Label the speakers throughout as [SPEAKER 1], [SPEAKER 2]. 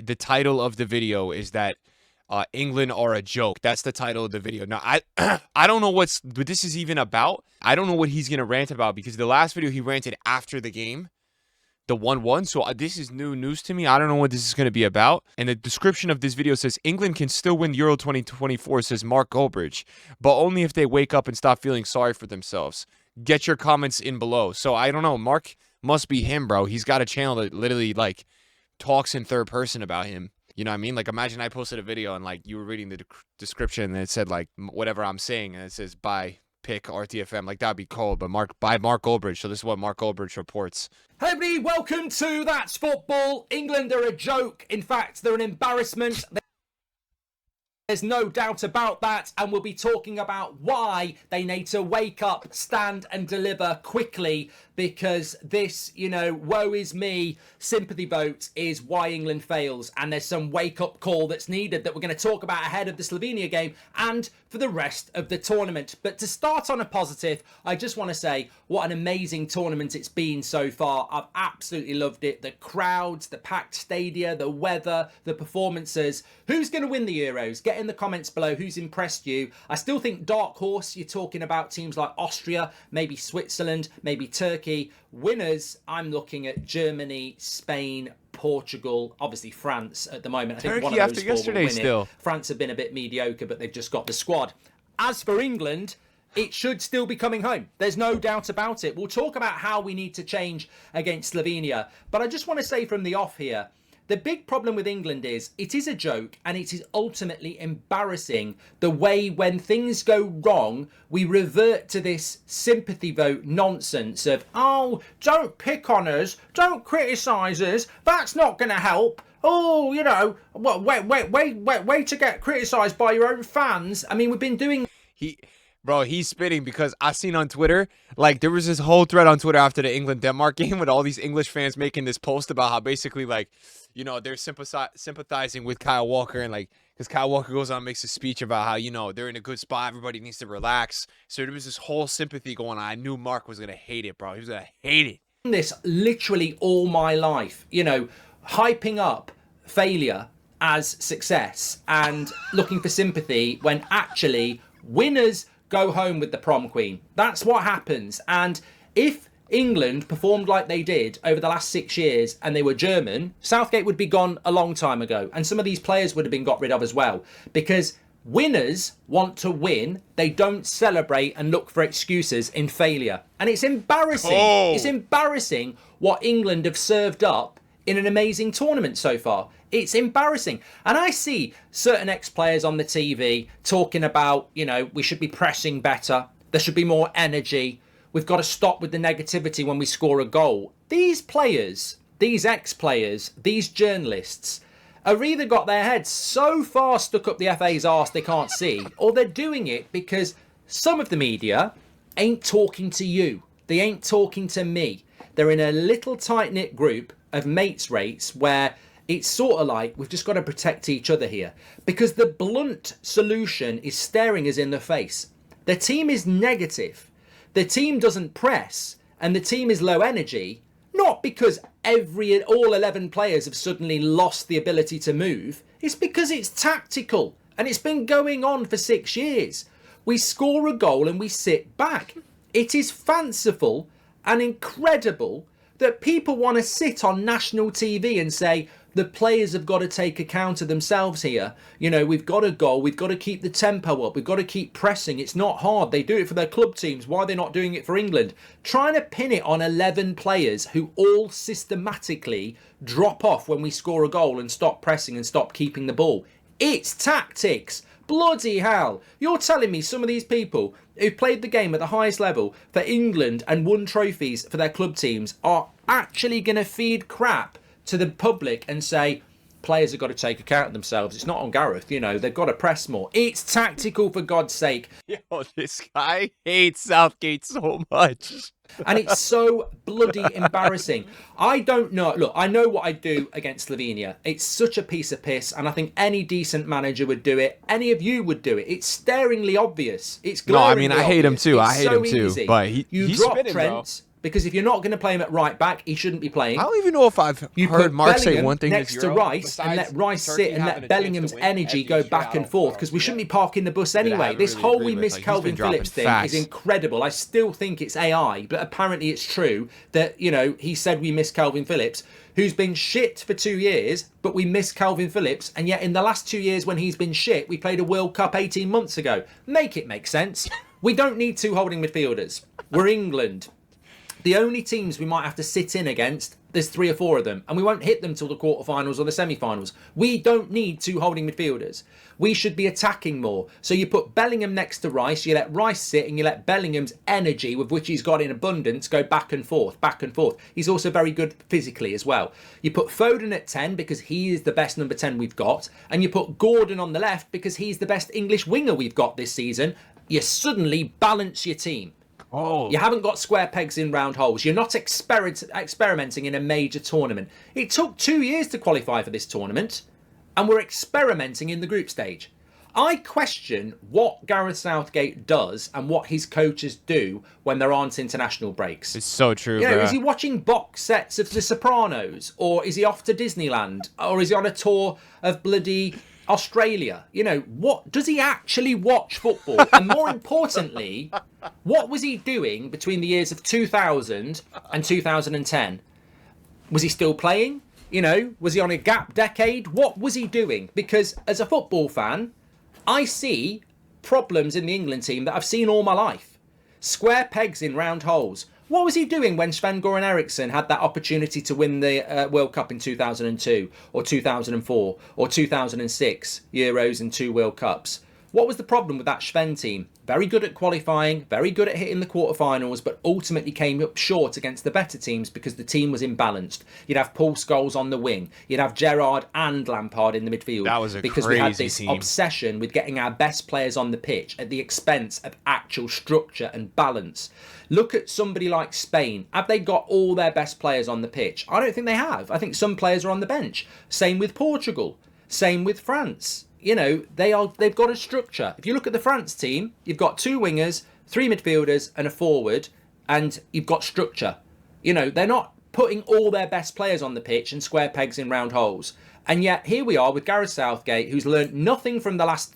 [SPEAKER 1] the title of the video is that England are a joke. That's the title of the video. Now, I don't know what this is even about. I don't know what he's going to rant about, because the last video he ranted after the game, the 1-1. So this is new news to me. I don't know what this is going to be about. And the description of this video says, England can still win Euro 2024, says Mark Goldbridge, but only if they wake up and stop feeling sorry for themselves. Get your comments in below. So I don't know. Mark must be him, bro. He's got a channel that literally, like, talks in third person about him. You know what I mean? Like, imagine I posted a video and, like, you were reading the description and it said, like, whatever I'm saying, and it says, bye, pick RTFM. Like, that'd be cold. But by Mark Goldbridge. So this is what Mark Goldbridge reports.
[SPEAKER 2] Hey everybody, welcome to That's Football. England are a joke. In fact, they're an embarrassment. There's no doubt about that, and we'll be talking about why they need to wake up, stand and deliver quickly, because this, you know, woe is me sympathy vote is why England fails, and there's some wake-up call that's needed that we're going to talk about ahead of the Slovenia game and for the rest of the tournament. But to start on a positive, I just want to say what an amazing tournament it's been so far. I've absolutely loved it. The crowds, the packed stadia, the weather, the performances. Who's going to win the Euros? Get in the comments below who's impressed you. I still think dark horse, you're talking about teams like Austria, maybe Switzerland, maybe Turkey. Winners, I'm looking at Germany, Spain, Portugal, obviously France at the moment. I think
[SPEAKER 1] Turkey
[SPEAKER 2] one of
[SPEAKER 1] after
[SPEAKER 2] those four will
[SPEAKER 1] yesterday
[SPEAKER 2] win
[SPEAKER 1] still.
[SPEAKER 2] it. France have been a bit mediocre, but they've just got the squad. As for England, it should still be coming home. There's no doubt about it. We'll talk about how we need to change against Slovenia. But I just want to say from the off here, the big problem with England is it is a joke, and it is ultimately embarrassing the way when things go wrong, we revert to this sympathy vote nonsense of, oh, don't pick on us, don't criticise us, that's not going to help. Oh, you know, wait to get criticised by your own fans. I mean, we've been doing...
[SPEAKER 1] Bro, he's spitting, because I seen on Twitter, like, there was this whole thread on Twitter after the England-Denmark game with all these English fans making this post about how basically, like, you know, they're sympathizing with Kyle Walker, and, like, because Kyle Walker goes on and makes a speech about how, you know, they're in a good spot, everybody needs to relax. So there was this whole sympathy going on. I knew Mark was going to hate it, bro. He was going to hate it.
[SPEAKER 2] This literally all my life, you know, hyping up failure as success and looking for sympathy when actually winners go home with the prom queen. That's what happens. And if England performed like they did over the last 6 years and they were German, Southgate would be gone a long time ago. And some of these players would have been got rid of as well. Because winners want to win. They don't celebrate and look for excuses in failure. And it's embarrassing. Oh. It's embarrassing what England have served up in an amazing tournament so far. It's embarrassing. And I see certain ex-players on the TV talking about, you know, we should be pressing better. There should be more energy. We've got to stop with the negativity when we score a goal. These players, these ex-players, these journalists have either got their heads so far stuck up the FA's arse they can't see, or they're doing it because some of the media ain't talking to you. They ain't talking to me. They're in a little tight-knit group of mates rates where it's sort of like we've just got to protect each other here, because the blunt solution is staring us in the face. The team is negative. The team doesn't press, and the team is low energy, not because all 11 players have suddenly lost the ability to move. It's because it's tactical, and it's been going on for 6 years. We score a goal and we sit back. It is fanciful and incredible that people want to sit on national TV and say, the players have got to take account of themselves here. You know, we've got a goal. We've got to keep the tempo up. We've got to keep pressing. It's not hard. They do it for their club teams. Why are they not doing it for England? Trying to pin it on 11 players who all systematically drop off when we score a goal and stop pressing and stop keeping the ball. It's tactics. Bloody hell. You're telling me some of these people who've played the game at the highest level for England and won trophies for their club teams are actually going to feed crap to the public and say, players have got to take account of themselves. It's not on Gareth, you know, they've got to press more. It's tactical, for God's sake.
[SPEAKER 1] Yo, this guy hates Southgate so much.
[SPEAKER 2] And it's so bloody embarrassing. I don't know. Look, I know what I'd do against Slovenia. It's such a piece of piss, and I think any decent manager would do it. Any of you would do it. It's staringly obvious. It's glaringly
[SPEAKER 1] I mean, I hate him too.
[SPEAKER 2] It's
[SPEAKER 1] I hate
[SPEAKER 2] so
[SPEAKER 1] him too.
[SPEAKER 2] easy.
[SPEAKER 1] But
[SPEAKER 2] you
[SPEAKER 1] he's
[SPEAKER 2] drop
[SPEAKER 1] spitting,
[SPEAKER 2] Trent, because if you're not going to play him at right back, he shouldn't be playing.
[SPEAKER 1] I don't even know if I've
[SPEAKER 2] You
[SPEAKER 1] heard
[SPEAKER 2] put
[SPEAKER 1] Mark say
[SPEAKER 2] Bellingham
[SPEAKER 1] one thing
[SPEAKER 2] next
[SPEAKER 1] this
[SPEAKER 2] to
[SPEAKER 1] Euro,
[SPEAKER 2] Rice and let Rice sit and let Bellingham's energy go back and forth, because we shouldn't be parking the bus anyway. This whole we miss Calvin Phillips thing is incredible. I still think it's AI, but apparently it's true that, you know, he said we miss Calvin Phillips, who's been shit for 2 years, but we miss Calvin Phillips, and yet in the last 2 years when he's been shit, we played a World Cup 18 months ago. Make it make sense. We don't need 2 holding midfielders. We're England. The only teams we might have to sit in against, there's 3 or 4 of them, and we won't hit them till the quarterfinals or the semi-finals. We don't need 2 holding midfielders. We should be attacking more. So you put Bellingham next to Rice, you let Rice sit, and you let Bellingham's energy, with which he's got in abundance, go back and forth, back and forth. He's also very good physically as well. You put Foden at 10 because he is the best number 10 we've got, and you put Gordon on the left because he's the best English winger we've got this season. You suddenly balance your team.
[SPEAKER 1] Oh.
[SPEAKER 2] You haven't got square pegs in round holes. You're not experimenting in a major tournament. It took 2 years to qualify for this tournament, and we're experimenting in the group stage. I question what Gareth Southgate does and what his coaches do when there aren't international breaks.
[SPEAKER 1] It's so true,
[SPEAKER 2] You know,
[SPEAKER 1] bro.
[SPEAKER 2] is he watching box sets of The Sopranos, or is he off to Disneyland, or is he on a tour of bloody Australia? You know, what does he actually watch football? And more importantly, what was he doing between the years of 2000 and 2010? Was he still playing? You know, was he on a gap decade? What was he doing? Because as a football fan, I see problems in the England team that I've seen all my life. Square pegs in round holes. What was he doing when Sven-Goran Eriksson had that opportunity to win the World Cup in 2002 or 2004 or 2006 Euros and 2 World Cups? What was the problem with that Sven team? Very good at qualifying, very good at hitting the quarterfinals, but ultimately came up short against the better teams because the team was imbalanced. You'd have Paul Scholes on the wing. You'd have Gerrard and Lampard in the midfield.
[SPEAKER 1] That was a
[SPEAKER 2] because
[SPEAKER 1] crazy
[SPEAKER 2] we had this
[SPEAKER 1] team.
[SPEAKER 2] obsession with getting our best players on the pitch at the expense of actual structure and balance. Look at somebody like Spain. Have they got all their best players on the pitch? I don't think they have. I think some players are on the bench. Same with Portugal. Same with France. You know, they've got a structure. If you look at the France team, you've got 2 wingers, 3 midfielders and a forward, and you've got structure. You know, they're not putting all their best players on the pitch and square pegs in round holes. And yet here we are with Gareth Southgate, who's learned nothing from the last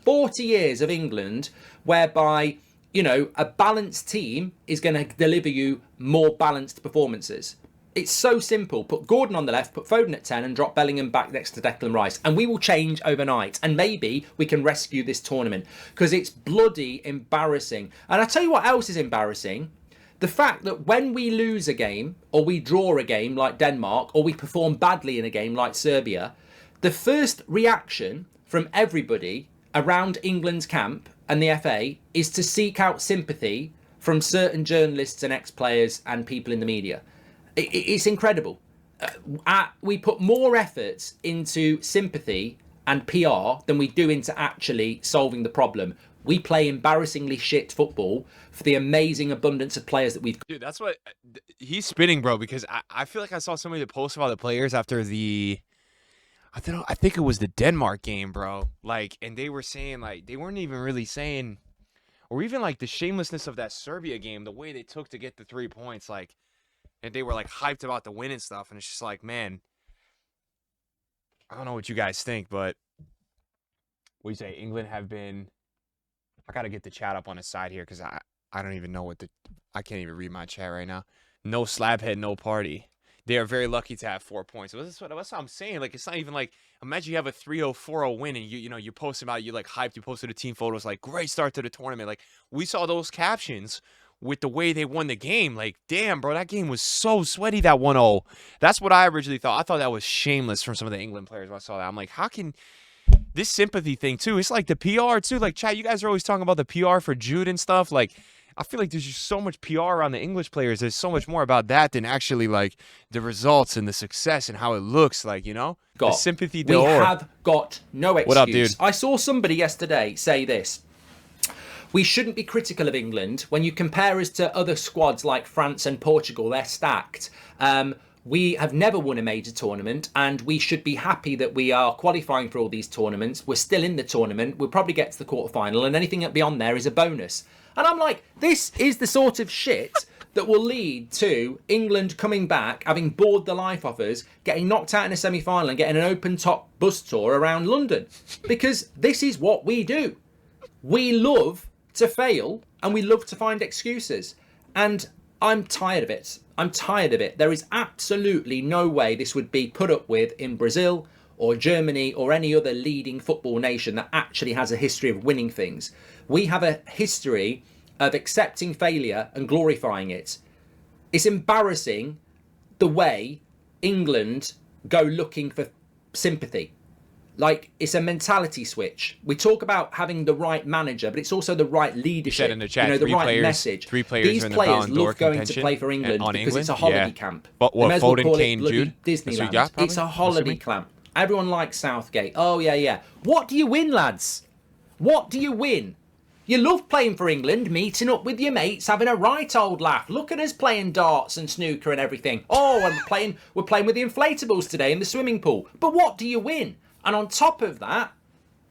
[SPEAKER 2] 40 years of England, whereby, you know, a balanced team is going to deliver you more balanced performances. It's so simple. Put Gordon on the left, put Foden at 10 and drop Bellingham back next to Declan Rice. And we will change overnight. And maybe we can rescue this tournament, because it's bloody embarrassing. And I tell you what else is embarrassing. The fact that when we lose a game or we draw a game like Denmark, or we perform badly in a game like Serbia, the first reaction from everybody around England's camp and the FA is to seek out sympathy from certain journalists and ex-players and people in the media. It's incredible. We put more efforts into sympathy and PR than we do into actually solving the problem. We play embarrassingly shit football for the amazing abundance of players that we've got.
[SPEAKER 1] Dude, that's what he's spinning, bro, because I feel like I saw somebody post about the players after the I think it was the Denmark game, bro. Like, and they were saying, like, they weren't even really saying, or even like the shamelessness of that Serbia game, the way they took to get the 3 points, like, and they were like hyped about the win and stuff, and it's just like, man, I don't know what you guys think, but what do you say? England have been. I gotta get the chat up on the side here because I don't even know I can't even read my chat right now. No slabhead, no party. They are very lucky to have 4 points. That's what I'm saying. Like, it's not even like, imagine you have a 3-0, 4-0 win, and you post about it, you like hyped, you posted a team photos like, great start to the tournament. Like, we saw those captions with the way they won the game. Like, damn, bro, that game was so sweaty, that 1-0. That's what I originally thought. I thought that was shameless from some of the England players when I saw that. I'm like, how can this sympathy thing too? It's like the PR too. Like, chat, you guys are always talking about the PR for Jude and stuff. Like, I feel like there's just so much PR around the English players. There's so much more about that than actually like the results and the success and how it looks. Like, you know, the sympathy.
[SPEAKER 2] We have got no excuse.
[SPEAKER 1] What up, dude?
[SPEAKER 2] I saw somebody yesterday say this. We shouldn't be critical of England. When you compare us to other squads like France and Portugal, they're stacked. We have never won a major tournament, and we should be happy that we are qualifying for all these tournaments. We're still in the tournament. We'll probably get to the quarterfinal, and anything beyond there is a bonus. And I'm like, this is the sort of shit that will lead to England coming back, having bored the life off us, getting knocked out in a semi-final and getting an open-top bus tour around London. Because this is what we do. We love to fail and we love to find excuses. And I'm tired of it. I'm tired of it. There is absolutely no way this would be put up with in Brazil or Germany or any other leading football nation that actually has a history of winning things. We have a history of accepting failure and glorifying it. It's embarrassing the way England go looking for sympathy. Like, it's a mentality switch. We talk about having the right manager, but it's also the right leadership.
[SPEAKER 1] In the chat,
[SPEAKER 2] you know, the right message.
[SPEAKER 1] Three players
[SPEAKER 2] These
[SPEAKER 1] are in the
[SPEAKER 2] players
[SPEAKER 1] Ballon d'Or
[SPEAKER 2] love going to
[SPEAKER 1] contention
[SPEAKER 2] play for England
[SPEAKER 1] on
[SPEAKER 2] because it's a
[SPEAKER 1] England.
[SPEAKER 2] holiday
[SPEAKER 1] Yeah.
[SPEAKER 2] camp.
[SPEAKER 1] But what,
[SPEAKER 2] They may as well
[SPEAKER 1] Foden,
[SPEAKER 2] call
[SPEAKER 1] Kane,
[SPEAKER 2] it bloody
[SPEAKER 1] Jude?
[SPEAKER 2] Disneyland.
[SPEAKER 1] Got,
[SPEAKER 2] it's a holiday
[SPEAKER 1] assuming?
[SPEAKER 2] camp. Everyone likes Southgate. Oh, yeah. What do you win, lads? What do you win? You love playing for England, meeting up with your mates, having a right old laugh. Look at us playing darts and snooker and everything. Oh, and we're playing with the inflatables today in the swimming pool. But what do you win? And on top of that,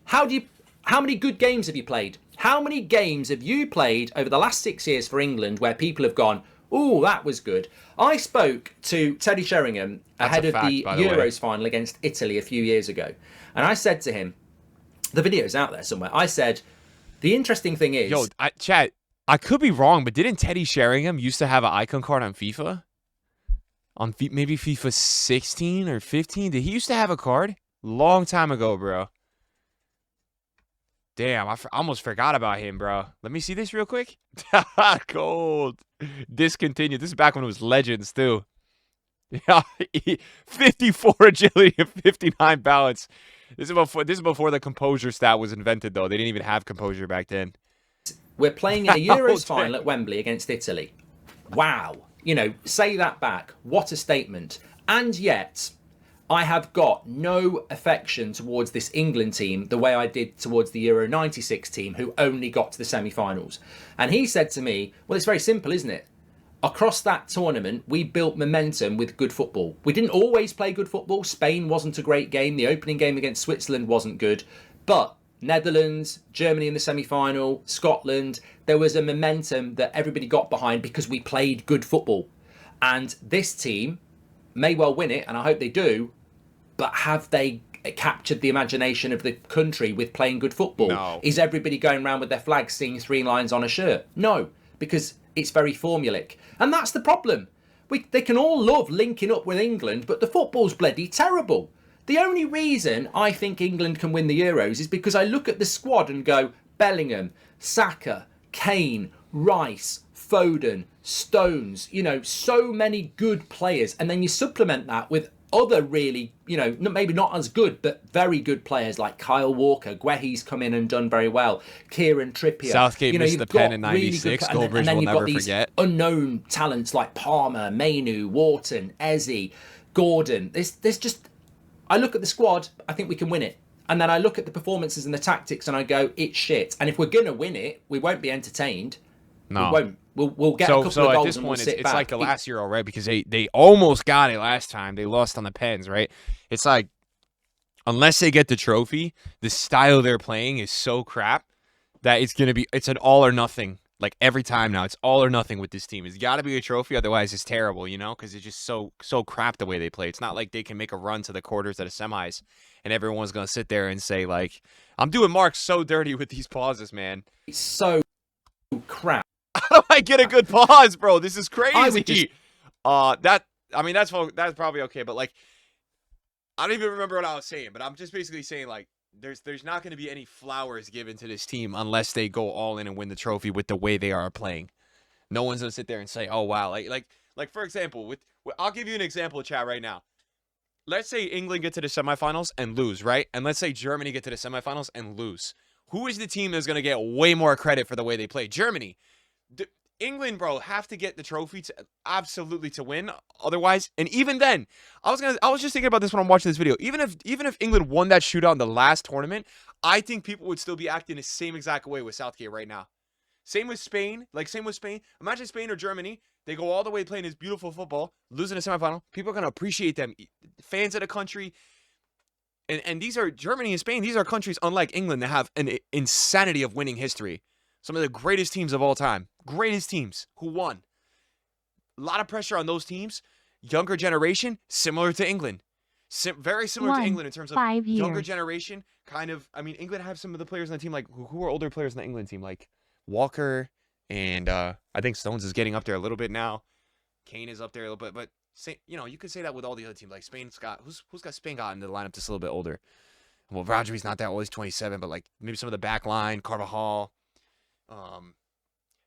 [SPEAKER 2] how many good games have you played? How many games have you played over the last 6 years for England where people have gone, oh, that was good? I spoke to Teddy Sheringham ahead of the Euros final against Italy a few years ago. And I said to him, the video's out there somewhere. I said, the interesting thing is...
[SPEAKER 1] Yo, chat, I could be wrong, but didn't Teddy Sheringham used to have an icon card on FIFA? On maybe FIFA 16 or 15? Did he used to have a card? Long time ago, bro. Damn, I almost forgot about him, bro. Let me see this real quick. Cold. Discontinued. This is back when it was Legends, too. Yeah, 54 agility and 59 balance. This is before the composure stat was invented, though. They didn't even have composure back then.
[SPEAKER 2] We're playing in a Euros final at Wembley against Italy. Wow. You know, say that back. What a statement. And yet, I have got no affection towards this England team the way I did towards the Euro 96 team, who only got to the semi-finals. And he said to me, well, it's very simple, isn't it? Across that tournament, we built momentum with good football. We didn't always play good football. Spain wasn't a great game. The opening game against Switzerland wasn't good. But Netherlands, Germany in the semi-final, Scotland, there was a momentum that everybody got behind because we played good football. And this team may well win it, and I hope they do, but have they captured the imagination of the country with playing good football?
[SPEAKER 1] No.
[SPEAKER 2] Is everybody going around with their flags seeing 3 lines on a shirt? No, because it's very formulaic. And that's the problem. They can all love linking up with England, but the football's bloody terrible. The only reason I think England can win the Euros is because I look at the squad and go, Bellingham, Saka, Kane, Rice, Foden, Stones, you know, so many good players. And then you supplement that with other really, you know, maybe not as good, but very good players like Kyle Walker. Guehi's come in and done very well. Kieran Trippier.
[SPEAKER 1] Southgate missed the pen in
[SPEAKER 2] really
[SPEAKER 1] 96.
[SPEAKER 2] and
[SPEAKER 1] Goldbridge
[SPEAKER 2] then
[SPEAKER 1] will
[SPEAKER 2] you've
[SPEAKER 1] never
[SPEAKER 2] got these
[SPEAKER 1] forget.
[SPEAKER 2] unknown talents like Palmer, Mainu, Wharton, Eze, Gordon. There's just... I look at the squad, I think we can win it. And then I look at the performances and the tactics and I go, it's shit. And if we're going to win it, we won't be entertained.
[SPEAKER 1] No.
[SPEAKER 2] We won't. We'll get a couple of goals
[SPEAKER 1] at this
[SPEAKER 2] and
[SPEAKER 1] point,
[SPEAKER 2] we'll sit
[SPEAKER 1] it's
[SPEAKER 2] back.
[SPEAKER 1] like the last Euro, right? Because they almost got it last time. They lost on the pens, right? It's like, unless they get the trophy, the style they're playing is so crap that it's an all or nothing. Like every time now, it's all or nothing with this team. It's got to be a trophy, otherwise it's terrible, you know? Because it's just so crap the way they play. It's not like they can make a run to the quarters at the semis, and everyone's going to sit there and say, like, I'm doing Mark so dirty with these pauses, man.
[SPEAKER 2] It's so crap.
[SPEAKER 1] How do I get a good pause, bro? This is crazy.
[SPEAKER 2] I would just...
[SPEAKER 1] that's probably okay, but like, I don't even remember what I was saying, but I'm just basically saying, like, there's not going to be any flowers given to this team unless they go all in and win the trophy with the way they are playing. No one's going to sit there and say, oh, wow. Like for example, I'll give you an example, chat, right now. Let's say England get to the semifinals and lose, right? And let's say Germany get to the semifinals and lose. Who is the team that's going to get way more credit for the way they play? Germany. England, bro, have to get the trophy to win. Otherwise, and even then, I was just thinking about this when I'm watching this video. Even if England won that shootout in the last tournament, I think people would still be acting the same exact way with Southgate right now. Same with Spain. Imagine Spain or Germany. They go all the way playing this beautiful football, losing a semifinal. People are gonna appreciate them. Fans of the country. And these are Germany and Spain. These are countries unlike England that have an insanity of winning history. Some of the greatest teams of all time. Greatest teams who won. A lot of pressure on those teams. Younger generation, similar to England. Very similar to England in terms of younger generation. Kind of, I mean, England have some of the players on the team, like, who are older players on the England team, like Walker, and I think Stones is getting up there a little bit now. Kane is up there a little bit, but you could say that with all the other teams. Like Spain's got who's got Spain got into the lineup just a little bit older. Well, Rodri's not that old; he's 27, but like maybe some of the back line, Carvajal,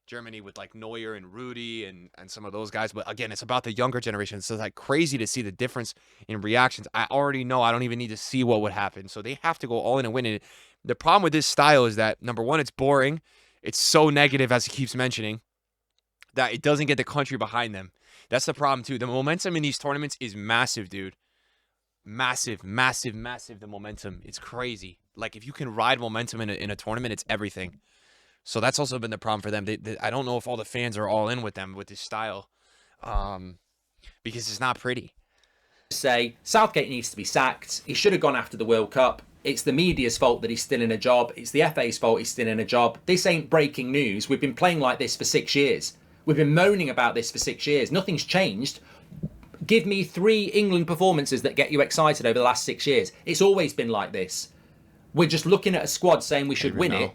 [SPEAKER 1] Germany with like Neuer and Rudy and some of those guys. But again, it's about the younger generation. So it's like crazy to see the difference in reactions. I already know. I don't even need to see what would happen. So they have to go all in and win it. The problem with this style is that, number one, it's boring. It's so negative, as he keeps mentioning, that it doesn't get the country behind them. That's the problem, too. The momentum in these tournaments is massive, dude. Massive, massive, massive, the momentum. It's crazy. Like, if you can ride momentum in a tournament, it's everything. So that's also been the problem for them. I don't know if all the fans are all in with them with this style, because it's not pretty.
[SPEAKER 2] Say Southgate needs to be sacked. He should have gone after the World Cup. It's the media's fault that he's still in a job. It's the FA's fault he's still in a job. This ain't breaking news. We've been playing like this for 6 years. We've been moaning about this for 6 years. Nothing's changed. Give me 3 England performances that get you excited over the last 6 years. It's always been like this. We're just looking at a squad saying we should win it,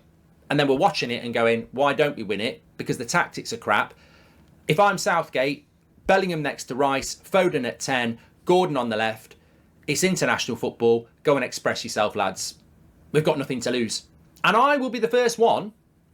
[SPEAKER 2] and then we're watching it and going, why don't we win it? Because the tactics are crap. If I'm Southgate, Bellingham next to Rice, Foden at 10, Gordon on the left, it's international football. Go and express yourself, lads. We've got nothing to lose. And I will be the first one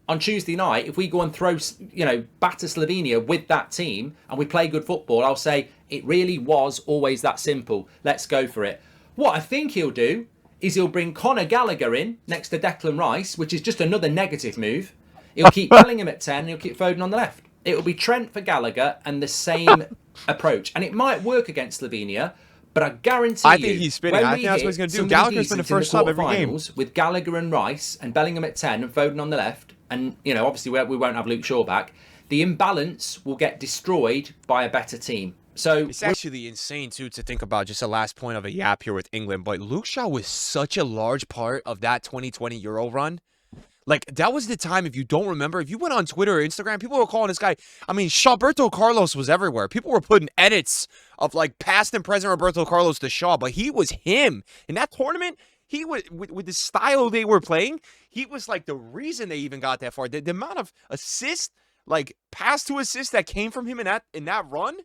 [SPEAKER 2] on Tuesday night, if we go and throw, batter Slovenia with that team and we play good football, I'll say it really was always that simple. Let's go for it. What I think he'll do is he'll bring Conor Gallagher in next to Declan Rice, which is just another negative move. He'll keep Bellingham at 10 and he'll keep Foden on the left. It'll be Trent for Gallagher and the same approach. And it might work against Slovenia, but I guarantee
[SPEAKER 1] I think he's spinning. I think that's what he's going to do. Gallagher's been the first sub every game.
[SPEAKER 2] With Gallagher and Rice and Bellingham at 10 and Foden on the left, and, obviously we won't have Luke Shaw back, the imbalance will get destroyed by a better team. So
[SPEAKER 1] it's actually insane, too, to think about. Just a last point of a yap here with England, but Luke Shaw was such a large part of that 2020 Euro run. Like, that was the time, if you don't remember, if you went on Twitter or Instagram, people were calling this guy, I mean, Roberto Carlos was everywhere. People were putting edits of, like, past and present Roberto Carlos to Shaw, but he was him. In that tournament, he was, with the style they were playing, he was, like, the reason they even got that far. The amount of assists, like, pass to assist that came from him in that run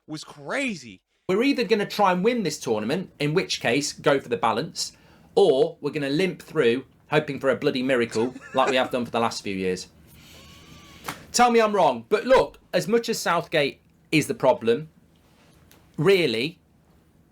[SPEAKER 1] was crazy.
[SPEAKER 2] We're either going to try and win this tournament, in which case, go for the balance, or we're going to limp through, hoping for a bloody miracle like we have done for the last few years. Tell me I'm wrong. But look, as much as Southgate is the problem, really,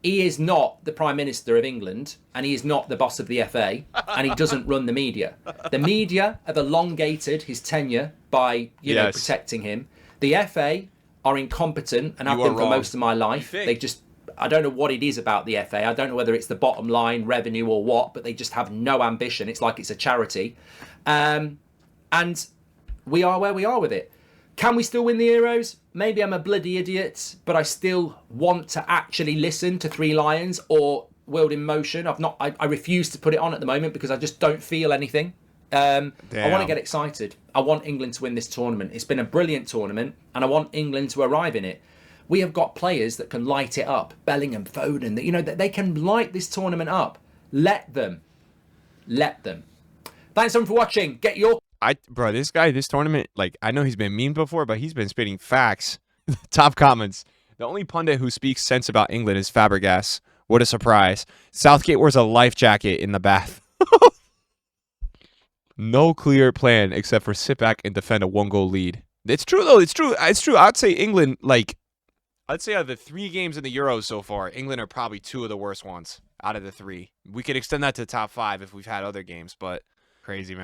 [SPEAKER 2] he is not the Prime Minister of England and he is not the boss of the FA and he doesn't run the media. The media have elongated his tenure by, protecting him. The FA are incompetent and have been for most of my life. They just... I don't know what it is about the FA. I don't know whether it's the bottom line, revenue or what, but they just have no ambition. It's like it's a charity. And we are where we are with it. Can we still win the Euros? Maybe I'm a bloody idiot, but I still want to actually listen to Three Lions or World in Motion. I refuse to put it on at the moment because I just don't feel anything. I want to get excited. I want England to win this tournament. It's been a brilliant tournament and I want England to arrive in it. We have got players that can light it up. Bellingham, Foden, that they can light this tournament up. Let them. Thanks everyone for watching. Get your...
[SPEAKER 1] Bro, this guy, this tournament, like, I know he's been memed before, but he's been spitting facts. Top comments. The only pundit who speaks sense about England is Fabregas. What a surprise. Southgate wears a life jacket in the bath. No clear plan except for sit back and defend a 1-goal lead. It's true, though. It's true. I'd say England, I'd say out of the 3 games in the Euros so far, England are probably 2 of the worst ones out of the 3. We could extend that to the top 5 if we've had other games, but crazy, man.